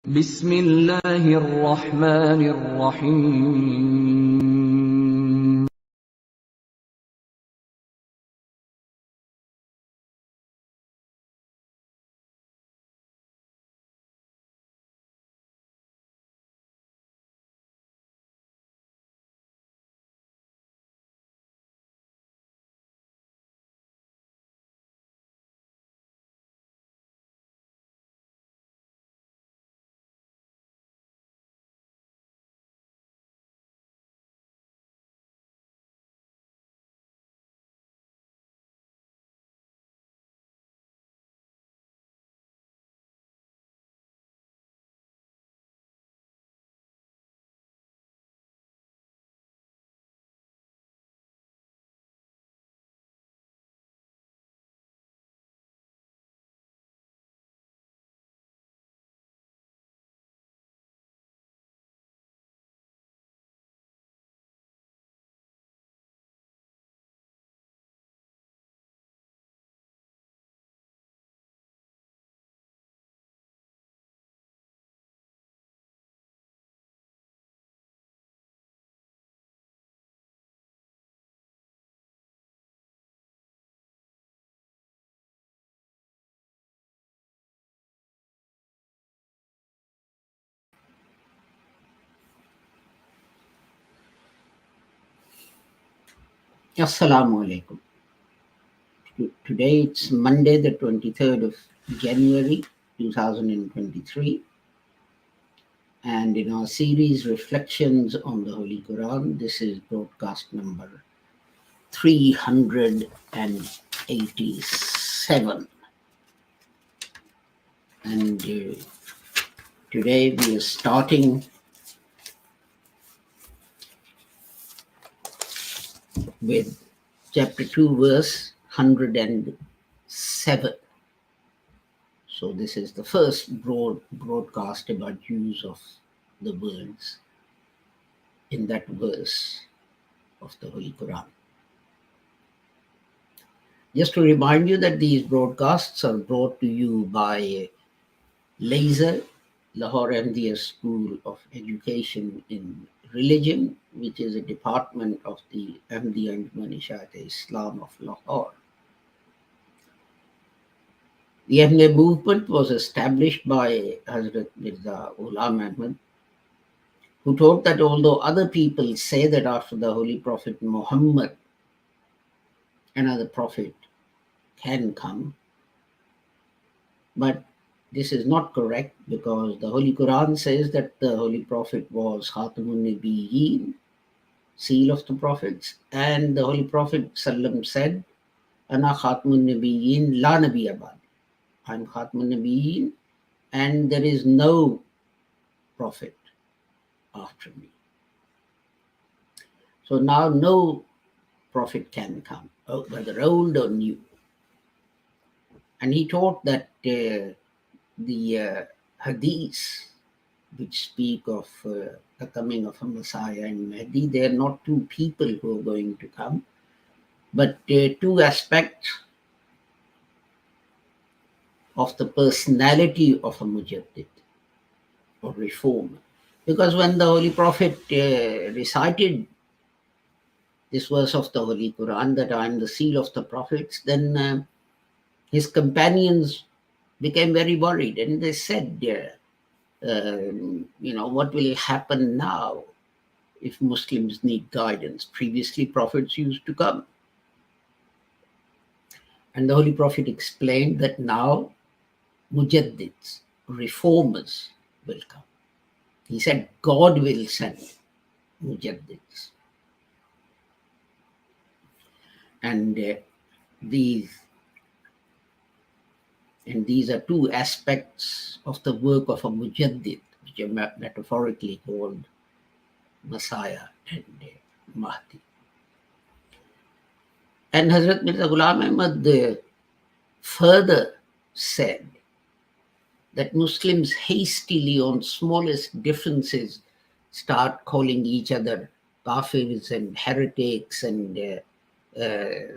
بسم الله الرحمن الرحيم Assalamu alaikum. Today it's Monday, the 23rd of January 2023, and in our series Reflections on the Holy Quran, this is broadcast number 387. And today we are starting with chapter 2, verse 107. So this is the first broadcast about use of the words in that verse of the Holy Quran. Just to remind you that these broadcasts are brought to you by LASER, Lahore Ahmadiyya School of Education in Religion, which is a department of the Ahmadiyya Anjuman Islam of Lahore. The Ahmadiyya movement was established by Hazrat Mirza Ghulam Ahmad, who taught that although other people say that after the Holy Prophet Muhammad, another prophet can come, but this is not correct because the Holy Quran says that the Holy Prophet was Khatamun Nabiyyin, seal of the prophets, and the Holy Prophet Sallam said, Ana Khatamun Nabiyyin la Nabi Abad. I'm Khatamun Nabiyyin and there is no prophet after me. So now no prophet can come, whether old or new. And he taught that the hadiths which speak of the coming of a Messiah and Mahdi, they are not two people who are going to come, but two aspects of the personality of a Mujaddid or reformer. Because when the Holy Prophet recited this verse of the Holy Quran, that I am the seal of the prophets, then his companions became very worried and they said, what will happen now if Muslims need guidance? Previously, prophets used to come. And the Holy Prophet explained that now Mujaddids, reformers, will come. He said God will send Mujaddids. And these are two aspects of the work of a Mujaddid, which are metaphorically called Messiah and Mahdi. And Hazrat Mirza Ghulam Ahmad further said that Muslims hastily, on smallest differences, start calling each other kafirs and heretics and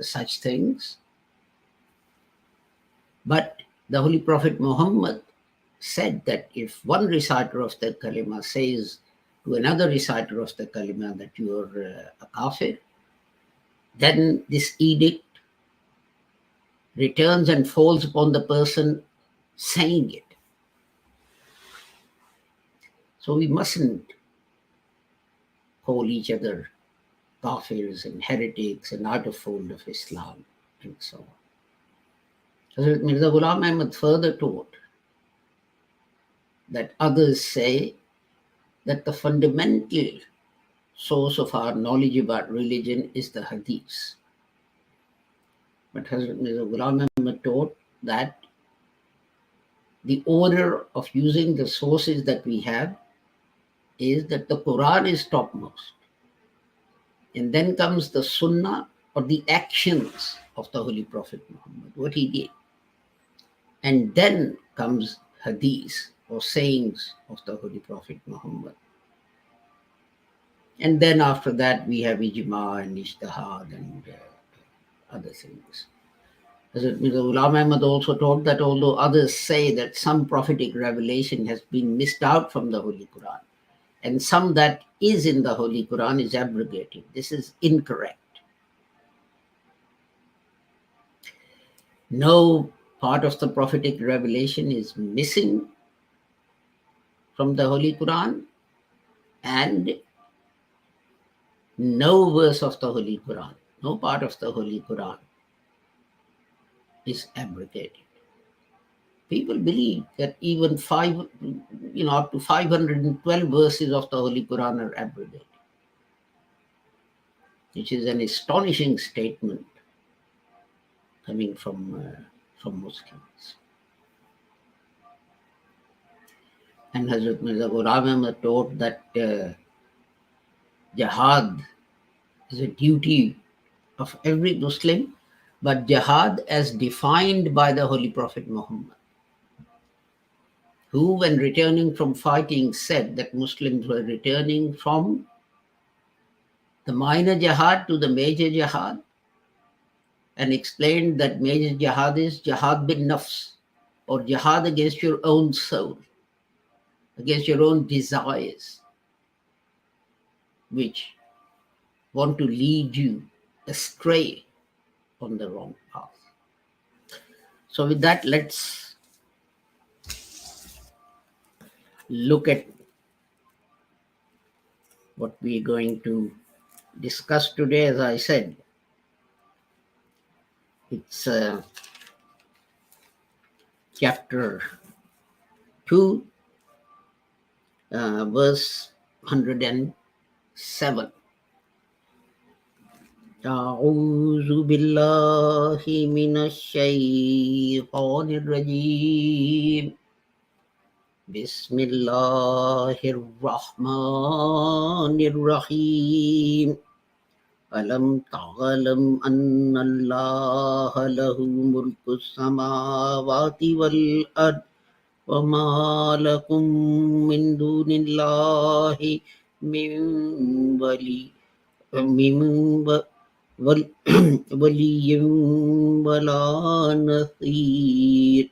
such things. But the Holy Prophet Muhammad said that if one reciter of the kalima says to another reciter of the kalima that you are a kafir, then this edict returns and falls upon the person saying it. So we mustn't call each other kafirs and heretics and out of fold of Islam and so on. Hazrat Mirza Ghulam Ahmad further taught that others say that the fundamental source of our knowledge about religion is the hadiths. But Hazrat Mirza Ghulam Ahmad taught that the order of using the sources that we have is that the Quran is topmost. And then comes the Sunnah, or the actions of the Holy Prophet Muhammad, what he did. And then comes hadith, or sayings of the Holy Prophet Muhammad. And then after that, we have ijma and ijtihad and other things. Hazrat Mirza Ghulam Ahmad also taught that although others say that some prophetic revelation has been missed out from the Holy Quran, and some that is in the Holy Quran is abrogated, this is incorrect. No part of the prophetic revelation is missing from the Holy Quran, and no verse of the Holy Quran, no part of the Holy Quran is abrogated. People believe that even up to 512 verses of the Holy Quran are abrogated, which is an astonishing statement coming from Muslims. And Hazrat Mirza Ghulam Ahmad taught that jihad is a duty of every Muslim, but jihad as defined by the Holy Prophet Muhammad, who, when returning from fighting, said that Muslims were returning from the minor jihad to the major jihad, and explained that major jihad is jihad bin nafs, or jihad against your own soul, against your own desires, which want to lead you astray on the wrong path. So with that, let's look at what we're going to discuss today. As I said, it's chapter 2, verse 107. أعوذ بالله من الشيطان الرجيم بسم الله الرحمن الرحيم ألم تعلم أن الله له ملك السماوات والأرض وما لكم من دون الله من ولي ولا نصير.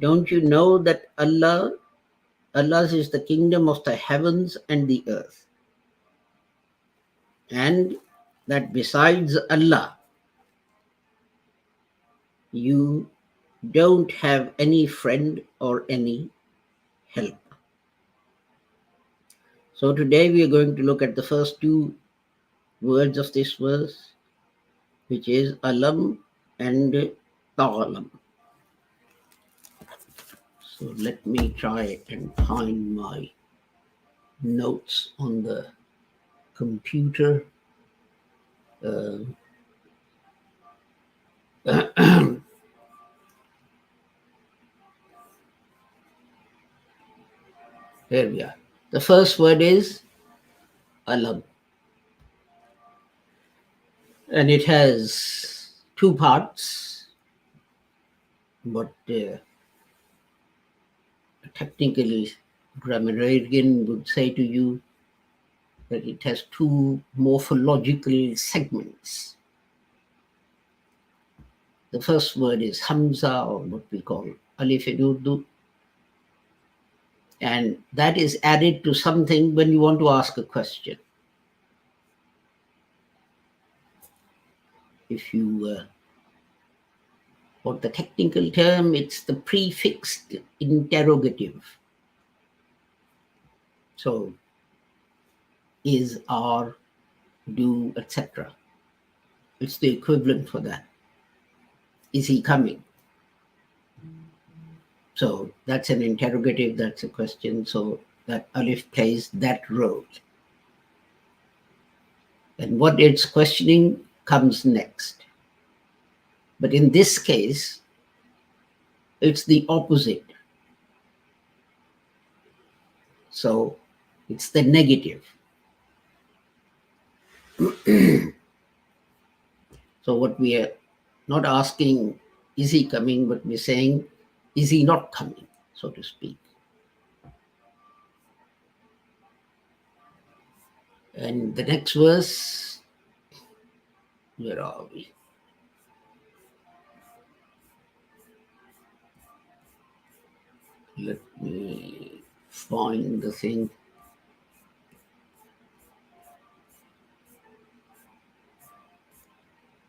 Don't you know that Allah's is the kingdom of the heavens and the earth, and that besides Allah, you don't have any friend or any help. So today we are going to look at the first two words of this verse, which is alam and ta'alam. So let me try and find my notes on the computer. Here we are. The first word is alam, and it has two parts, but technically grammarian would say to you that it has two morphological segments. The first word is hamza, or what we call alif in Urdu, and that is added to something when you want to ask a question. If you want the technical term, it's the prefixed interrogative. So, is, are, do, etc. It's the equivalent for that. Is he coming? So that's an interrogative, that's a question. So that alif plays that role. And what it's questioning comes next. But in this case, it's the opposite. So it's the negative. So what we are not asking, is he coming, but we're saying, is he not coming, so to speak. And the next verse, where are we? Let me find the thing.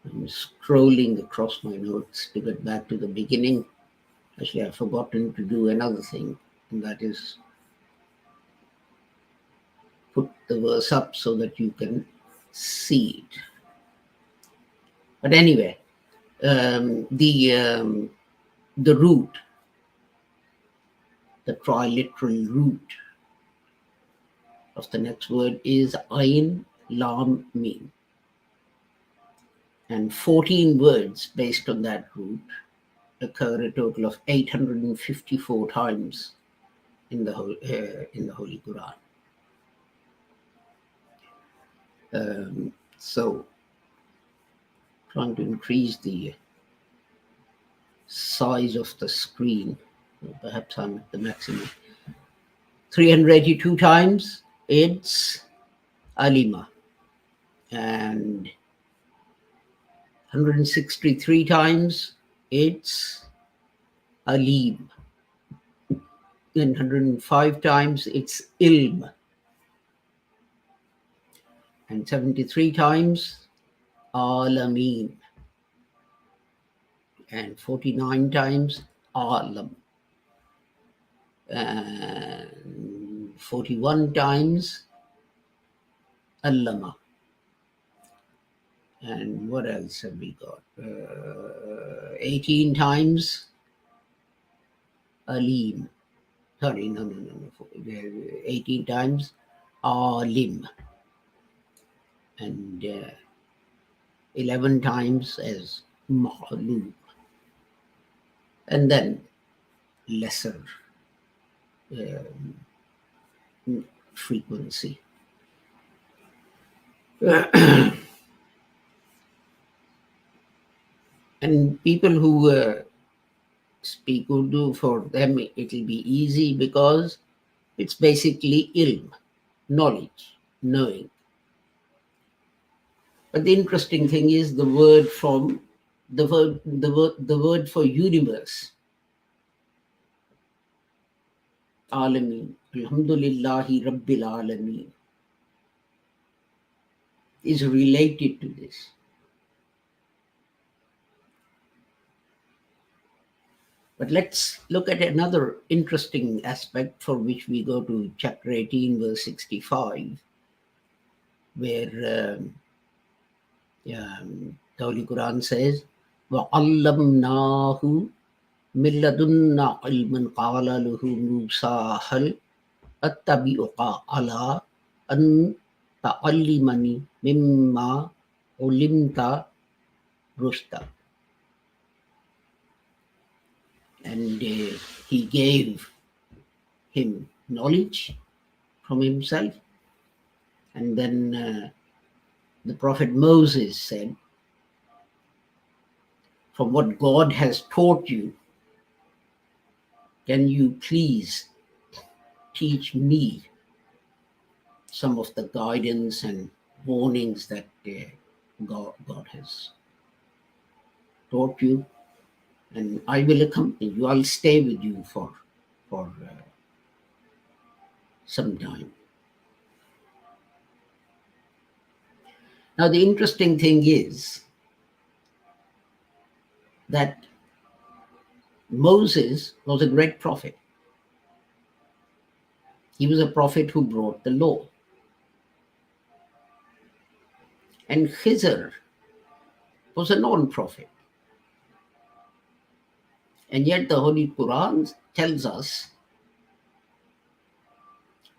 I'm scrolling across my notes to get back to the beginning. Actually, I've forgotten to do another thing, and that is put the verse up so that you can see it. But anyway, the root, the triliteral root of the next word is Ain Lam Mim. And 14 words based on that root occur a total of 854 times in the Holy Quran. So, trying to increase the size of the screen. Perhaps I'm at the maximum. 382 times, it's Alima. And 163 times, it's Alim. And 105 times, it's Ilm. And 73 times, Alameen. And 49 times, Alam. And 41 times, Allama. And what else have we got? 18 times, Alim. Sorry, no. 18 times, Alim. And 11 times as Ma'lum. And then lesser frequency. And people who speak Urdu, for them it'll be easy because it's basically ilm, knowledge, knowing. But the interesting thing is the word for universe, Alameen, Alhamdulillahi Rabbil Alameen, is related to this. But let's look at another interesting aspect for which we go to chapter 18, verse 65, where the Holy Quran says, وَعَلَّمْنَاهُ مِن لَدُنَّا عِلْمًا قَالَ لَهُ مُوسَىٰ هَلْ أَتَّبِعُكَ عَلَىٰ أَن تَعَلِّمَنِي مِمَّا عُلِمْتَ رُشْدًا. And he gave him knowledge from himself. And then the Prophet Moses said, from what God has taught you, can you please teach me some of the guidance and warnings that God has taught you? and I will accompany you. I'll stay with you for some time. Now, the interesting thing is that Moses was a great prophet. He was a prophet who brought the law. And Khizr was a non-prophet. And yet the Holy Quran tells us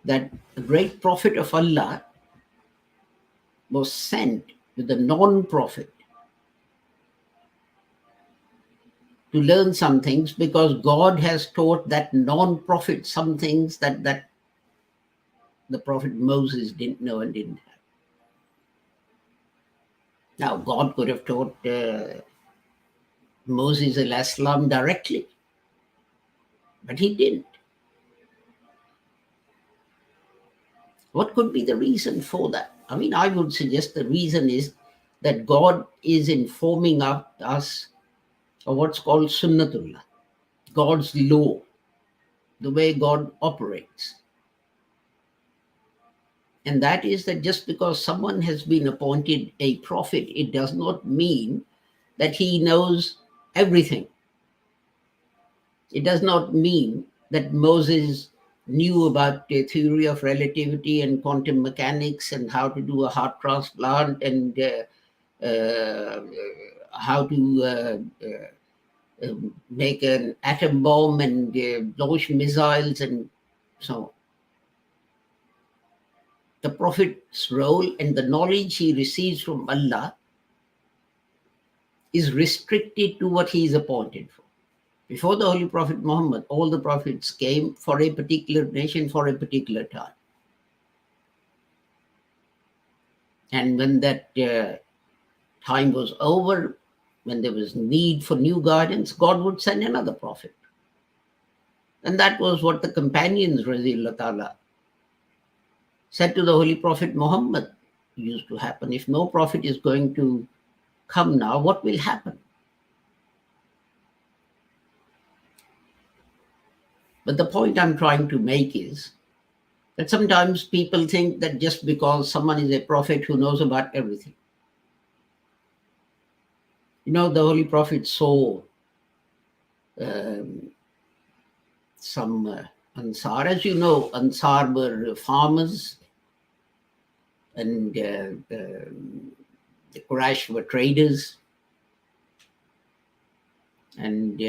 that the great prophet of Allah was sent with a non-prophet to learn some things, because God has taught that non-prophet some things that the prophet Moses didn't know and didn't have. Now, God could have taught Moses al-Islam directly, but he didn't. What could be the reason for that? I mean, I would suggest the reason is that God is informing us of what's called Sunnatullah, God's law, the way God operates. And that is that just because someone has been appointed a prophet, it does not mean that he knows everything. It does not mean that Moses knew about the theory of relativity and quantum mechanics and how to do a heart transplant and how to make an atom bomb and launch missiles and so on. The prophet's role and the knowledge he receives from Allah is restricted to what he is appointed for. Before the Holy Prophet Muhammad, all the prophets came for a particular nation for a particular time. And when that time was over, when there was need for new guidance, God would send another prophet. And that was what the companions, Raziullah Ta'ala, said to the Holy Prophet Muhammad used to happen. If no prophet is going to come now, what will happen? But the point I'm trying to make is that sometimes people think that just because someone is a prophet who knows about everything. You know, the Holy Prophet saw some Ansar. As you know, Ansar were farmers and the Quraysh were traders. And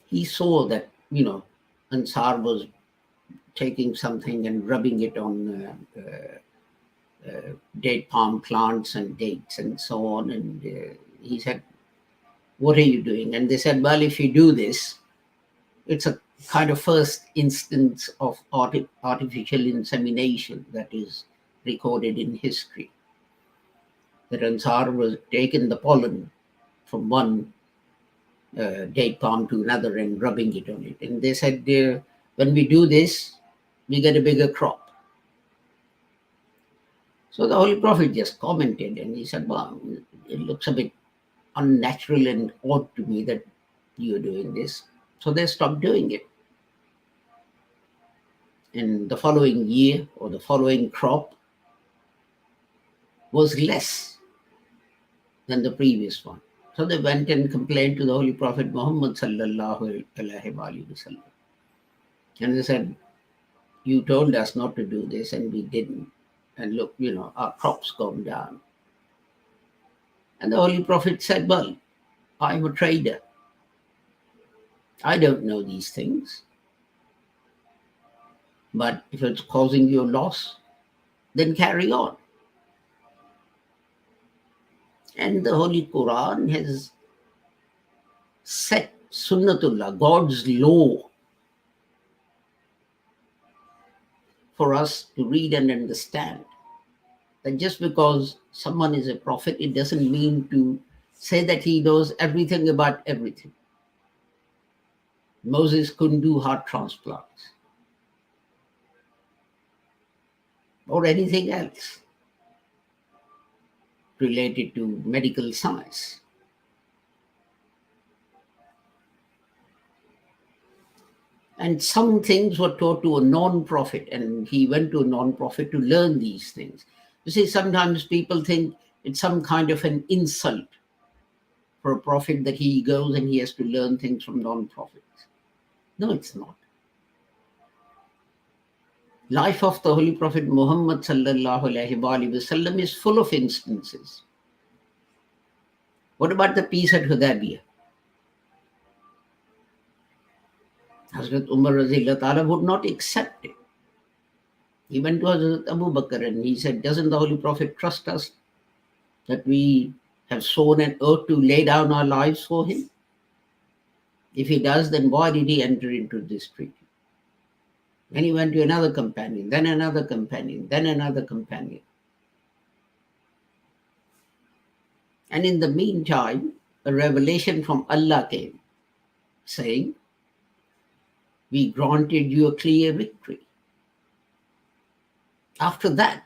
he saw that, you know, Ansar was taking something and rubbing it on date palm plants and dates and so on. And he said, "What are you doing?" And they said, "Well, if you do this," it's a kind of first instance of artificial insemination that is recorded in history. That Ansar was taking the pollen from one date palm to another and rubbing it on it. And they said, when we do this, we get a bigger crop. So the Holy Prophet just commented and he said, "Well, it looks a bit unnatural and odd to me that you're doing this." So they stopped doing it. And the following year or the following crop was less than the previous one. So they went and complained to the Holy Prophet Muhammad sallallahu alaihi wasallam. And they said, "You told us not to do this and we didn't. And look, you know, our crops gone down." And the Holy Prophet said, "Well, I'm a trader. I don't know these things. But if it's causing you a loss, then carry on." And the Holy Quran has set Sunnatullah, God's law, for us to read and understand. That just because someone is a prophet, it doesn't mean to say that he knows everything about everything. Moses couldn't do heart transplants or anything else related to medical science. And some things were taught to a non-prophet, and he went to a non-prophet to learn these things. You see, sometimes people think it's some kind of an insult for a prophet that he goes and he has to learn things from non-prophets. No, it's not. Life of the Holy Prophet Muhammad sallallahu alaihi wasallam is full of instances. What about the peace at Hudaybiyah? Hazrat Umar Razillah Ta'ala would not accept it. He went to Hazrat Abu Bakr and he said, doesn't the Holy Prophet trust us that we have sworn an oath to lay down our lives for him? If he does, then why did he enter into this treaty? Then he went to another companion, then another companion, then another companion. And in the meantime, a revelation from Allah came saying, we granted you a clear victory. After that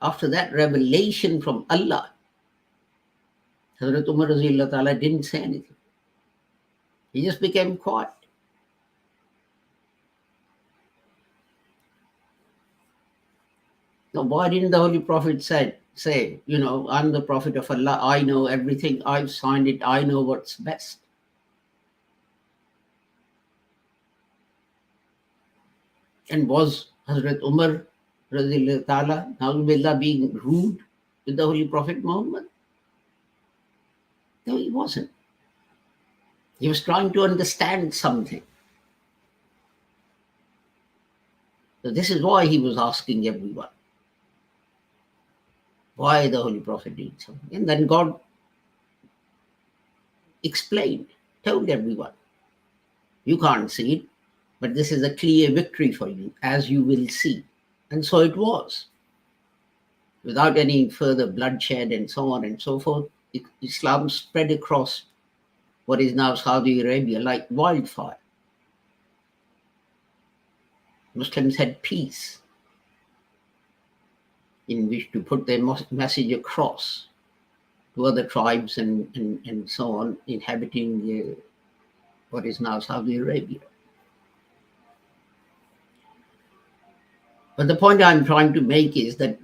revelation from Allah, Hazrat Umar Razillah Ta'ala didn't say anything. He just became quiet. Now, why didn't the Holy Prophet say, I'm the Prophet of Allah, I know everything, I've signed it, I know what's best? And was Hazrat Umar Razillah Ta'ala, Na'udhu being rude with the Holy Prophet Muhammad? No, he wasn't. He was trying to understand something. So this is why he was asking everyone why the Holy Prophet did something. And then God explained, told everyone, you can't see it, but this is a clear victory for you, as you will see. And so it was. Without any further bloodshed and so on and so forth, Islam spread across what is now Saudi Arabia like wildfire. Muslims had peace in which to put their message across to other tribes and so on, inhabiting what is now Saudi Arabia. But the point I'm trying to make is that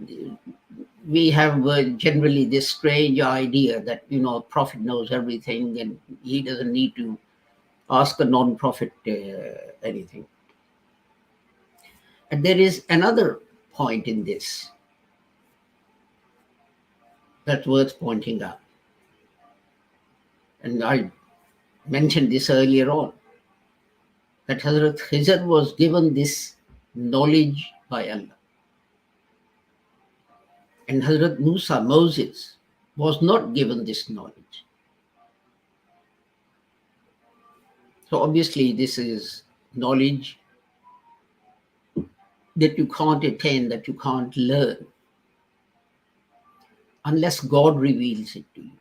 we have generally this strange idea that, a prophet knows everything and he doesn't need to ask a non-prophet anything. And there is another point in this that's worth pointing out. And I mentioned this earlier on, that Hazrat Khizr was given this knowledge by Allah. And Hazrat Musa, Moses, was not given this knowledge. So obviously this is knowledge that you can't attain, that you can't learn, unless God reveals it to you.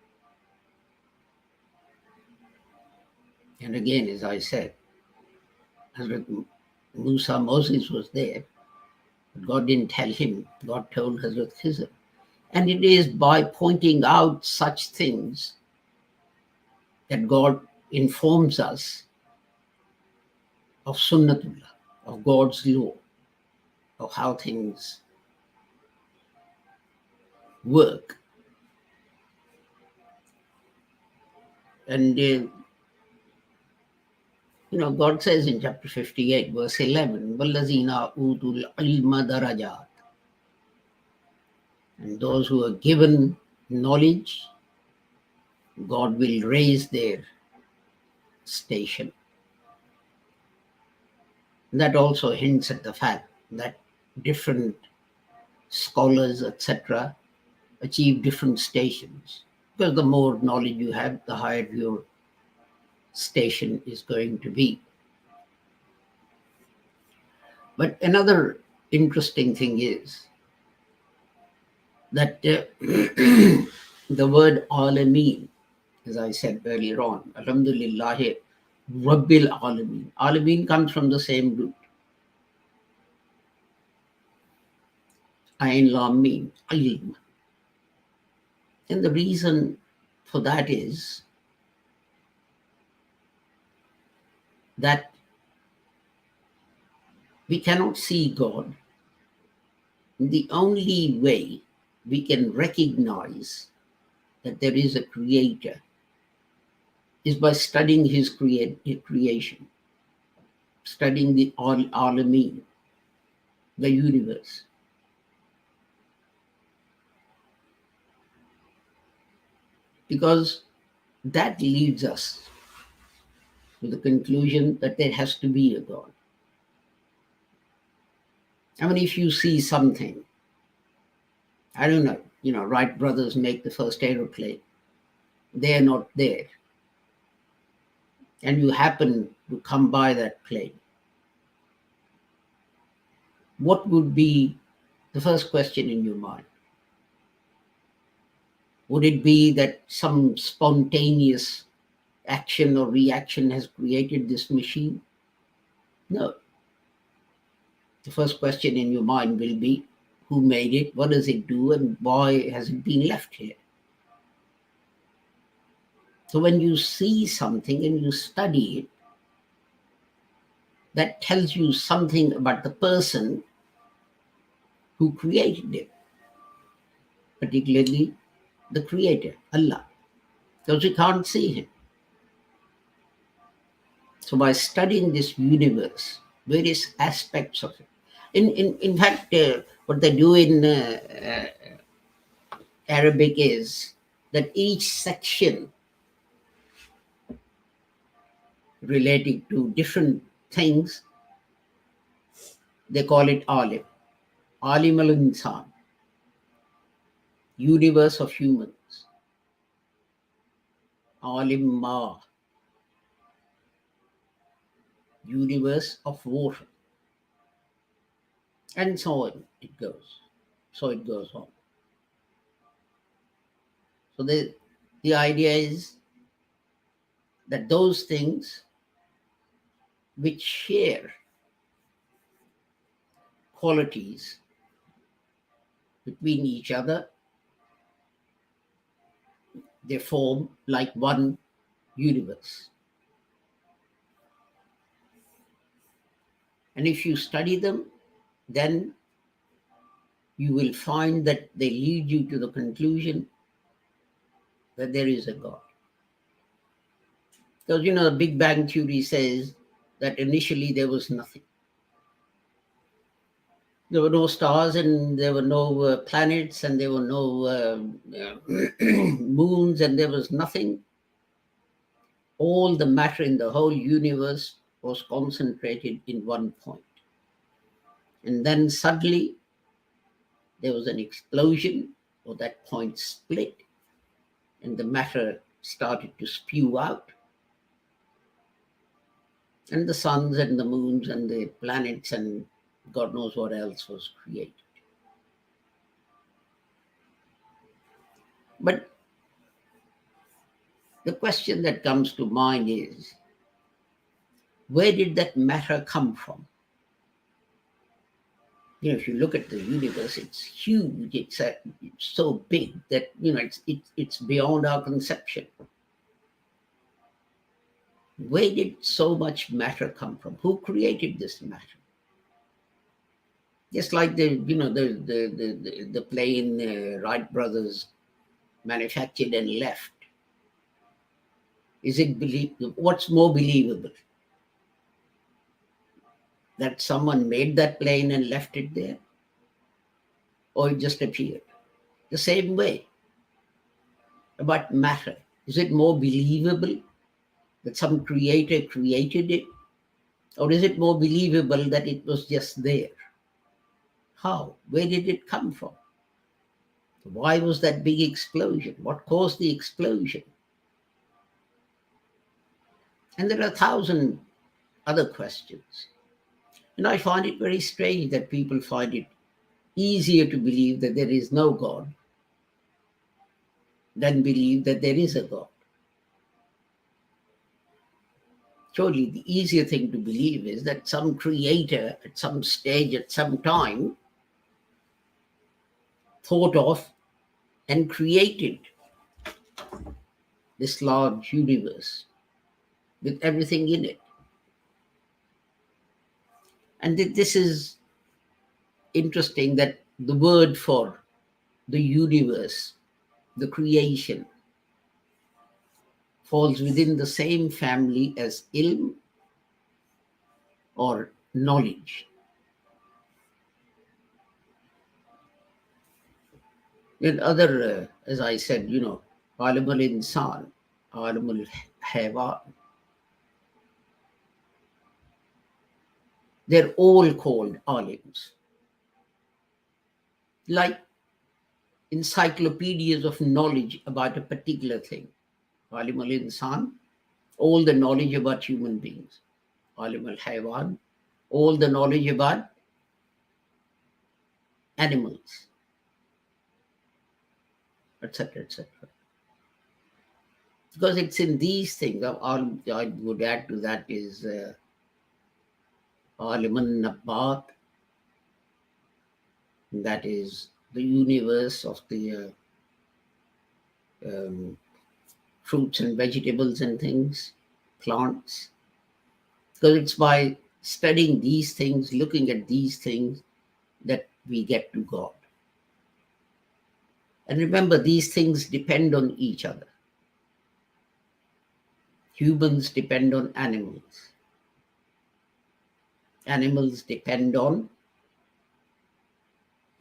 And again, as I said, Hazrat Musa, Moses was there, but God didn't tell him. God told Hazrat Khizr. And it is by pointing out such things that God informs us of Sunnatullah, of God's law, of how things work. And, God says in chapter 58, verse 11, وَالَّذِينَ أُوتُوا الْعِلْمَ دَرَجَاتٍ. And those who are given knowledge, God will raise their station. And that also hints at the fact that different scholars, etc., achieve different stations. Because the more knowledge you have, the higher your station is going to be. But another interesting thing is that the word Alameen, as I said earlier on, Alhamdulillahi Rabbil Alameen. Alameen comes from the same root. Ain Lam Mim, ilm. And the reason for that is that We cannot see God. The only way we can recognize that there is a creator is by studying his creation, studying the Alameen, the universe. Because that leads us to the conclusion that there has to be a God. I mean, if you see something, I don't know, Wright brothers make the first aeroplane, they're not there, and you happen to come by that plane, what would be the first question in your mind? Would it be that some spontaneous action or reaction has created this machine? No. The first question in your mind will be, who made it, what does it do, and why has it been left here? So when you see something and you study it, that tells you something about the person who created it, particularly the creator, Allah, because we can't see him. So by studying this universe, various aspects of it, in fact, what they do in Arabic is that each section relating to different things, they call it alim. Alim al-insan, universe of humans. Alim ma, universe of water. And so on it goes. So it goes on. So the idea is that those things which share qualities between each other, they form like one universe. And if you study them, then you will find that they lead you to the conclusion that there is a God. Because, the Big Bang Theory says that initially there was nothing. There were no stars, and there were no planets, and there were no moons, and there was nothing. All the matter in the whole universe was concentrated in one point. And then suddenly there was an explosion, or that point split, and the matter started to spew out. And the suns and the moons and the planets and God knows what else was created. But the question that comes to mind is, where did that matter come from? If you look at the universe, it's huge. It's so big that it's beyond our conception. Where did so much matter come from? Who created this matter? Just like the plane Wright brothers manufactured and left. Is it what's more believable? That someone made that plane and left it there? Or it just appeared? The same way about matter. Is it more believable that some creator created it? Or is it more believable that it was just there? How? Where did it come from? Why was that big explosion? What caused the explosion? And there are 1,000 other questions. And I find it very strange that people find it easier to believe that there is no God than believe that there is a God. Surely the easier thing to believe is that some creator at some stage, at some time, thought of and created this large universe with everything in it. And this is interesting that the word for the universe, the creation, falls within the same family as ilm or knowledge. In other, as I said, alim al-insan, alim al-haywan, they're all called alims. Like encyclopedias of knowledge about a particular thing. Alim al-insan, all the knowledge about human beings. Alim al-haywan, all the knowledge about animals, etc., etc. Because it's in these things, all I would add to that is Alim al-nabat, that is the universe of the fruits and vegetables and things, plants. Because it's by studying these things, looking at these things, that we get to God. And remember, these things depend on each other. Humans depend on animals. Animals depend on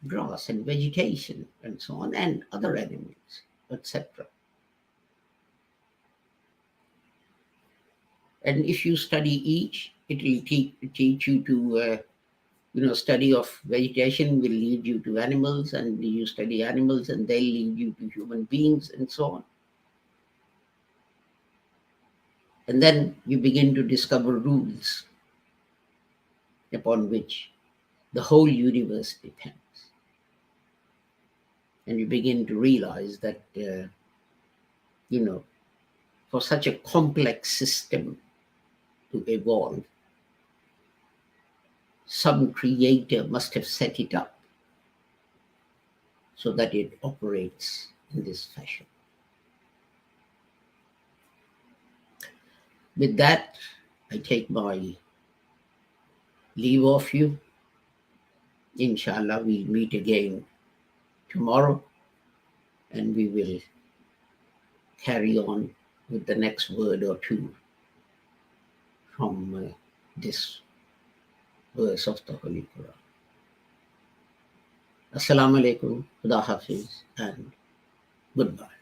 grass and vegetation and so on, and other animals, etc. And if you study each, it will teach you to, study of vegetation will lead you to animals, and you study animals and they'll lead you to human beings and so on. And then you begin to discover rules upon which the whole universe depends. And you begin to realize that, for such a complex system to evolve, some creator must have set it up so that it operates in this fashion. With that, I take my leave of you. Inshallah, we'll meet again tomorrow and we will carry on with the next word or two from this verse of the Holy Quran. Assalamu alaikum, Khuda Hafiz, and goodbye.